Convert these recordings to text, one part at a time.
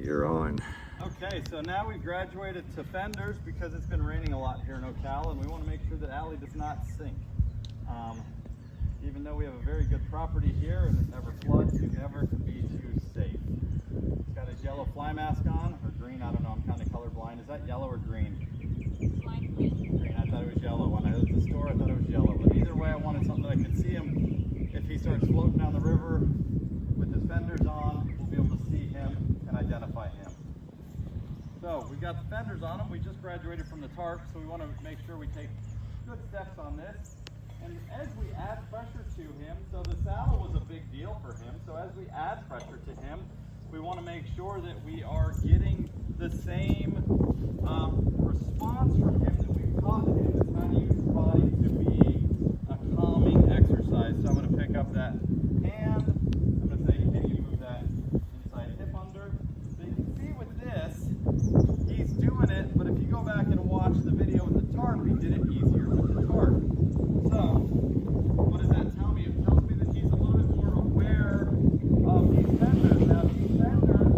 you're on. Okay, so now we've graduated to fenders because it's been raining a lot here in Ocala, and we want to make sure that Allie does not sink. Even though we have a very good property here and it never floods, you never can be too safe. It's got his yellow fly mask on, or green, I don't know, I'm kind of colorblind. Is that yellow or green? Lime green. Green, I thought it was yellow. When I was at the store, I thought it was yellow. But either way, I wanted something that I could see him. If he starts floating down the river with his fenders on, we'll be able to see him and identify him. So we've got the fenders on him. We just graduated from the tarp, so we want to make sure we take good steps on this. And as we add pressure to him, so the saddle was a big deal for him, so as we add pressure to him, we want to make sure that we are getting the same response from him that we've taught him is how to use his body to be a calming exercise. So I'm going to pick up that hand. I'm going to say, can you move that inside hip under? So you can see with this, he's doing it, but if you go back and watch the video with the tarp, he did it easier with the tarp. So, what does that tell me? It tells me that he's a little bit more aware of these fenders. Now, these fenders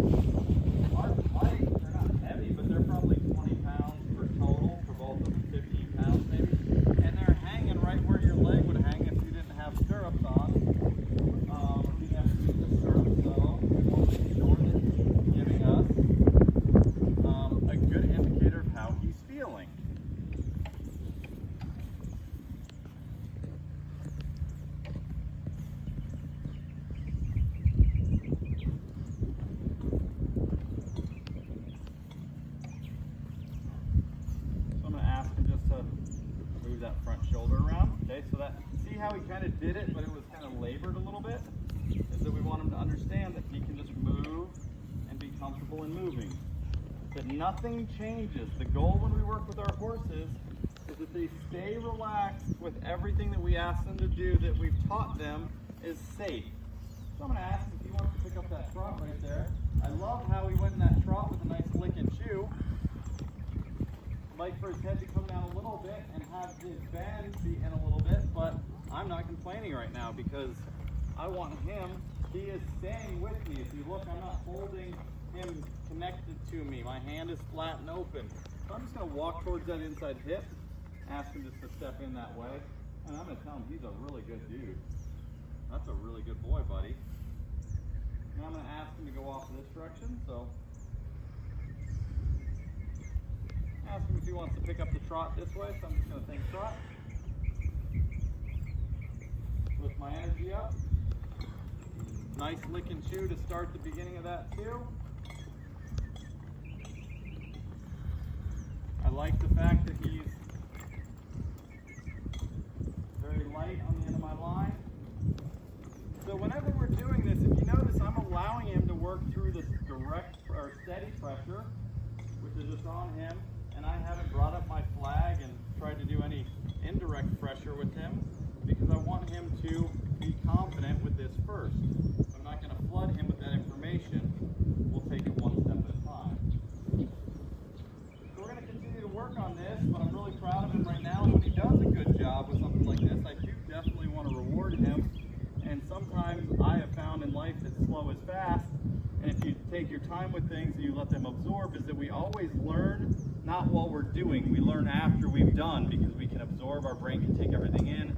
aren't light, they're not heavy, but they're probably 20 pounds per total for both of them, 15 pounds maybe. And they're hanging right where your leg would hang if you didn't have stirrups on. You have to use the stirrups, so we want to make sure that he's giving us a good indicator of how he's feeling. That front shoulder around. Okay, so that, see how he kind of did it, but it was kind of labored a little bit? Is that we want him to understand that he can just move and be comfortable in moving. That nothing changes. The goal when we work with our horses is that they stay relaxed with everything that we ask them to do that we've taught them is safe. So I'm going to ask him if he wants to pick up that trot right there. I love how he went in that trot with a nice lick and chew. Like for his head to come down a little bit and have his bend be in a little bit, but I'm not complaining right now because I want him, he is staying with me. If you look, I'm not holding him connected to me. My hand is flat and open. So I'm just going to walk towards that inside hip, ask him just to step in that way, and I'm going to tell him he's a really good dude. That's a really good boy, buddy. And I'm going to ask him to go off this direction, so ask him if he wants to pick up the trot this way, so I'm just going to think trot. Lift my energy up. Nice lick and chew to start the beginning of that too. I like the fact that he's very light on the end of my line. So whenever we're doing this, if you notice, I'm allowing him to work through the direct or steady pressure, which is just on him. And I haven't brought up my flag and tried to do any indirect pressure with him because I want him to be confident with this first. I'm not going to flood him with that information. We'll take it one step at a time. So we're going to continue to work on this, but I'm really proud of him right now. And when he does a good job with something like this, I do definitely want to reward him. And sometimes I have found in life that slow is fast. And if you take your time with things and you let them absorb, is that we always learn not while we're doing, we learn after we've done because we can absorb, our brain can take everything in.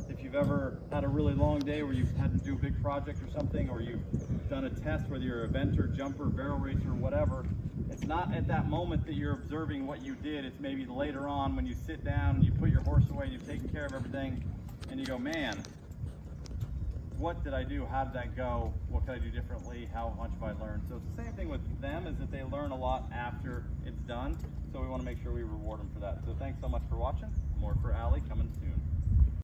If you've ever had a really long day where you've had to do a big project or something, or you've done a test, whether you're a eventer, jumper, barrel racer, whatever, it's not at that moment that you're observing what you did, it's maybe later on when you sit down and you put your horse away and you've taken care of everything and you go, man, what did I do? How did that go? What can I do differently? How much have I learned? So it's the same thing with them, is that they learn a lot after it's done. So we want to make sure we reward them for that. So thanks so much for watching. More for Allie coming soon.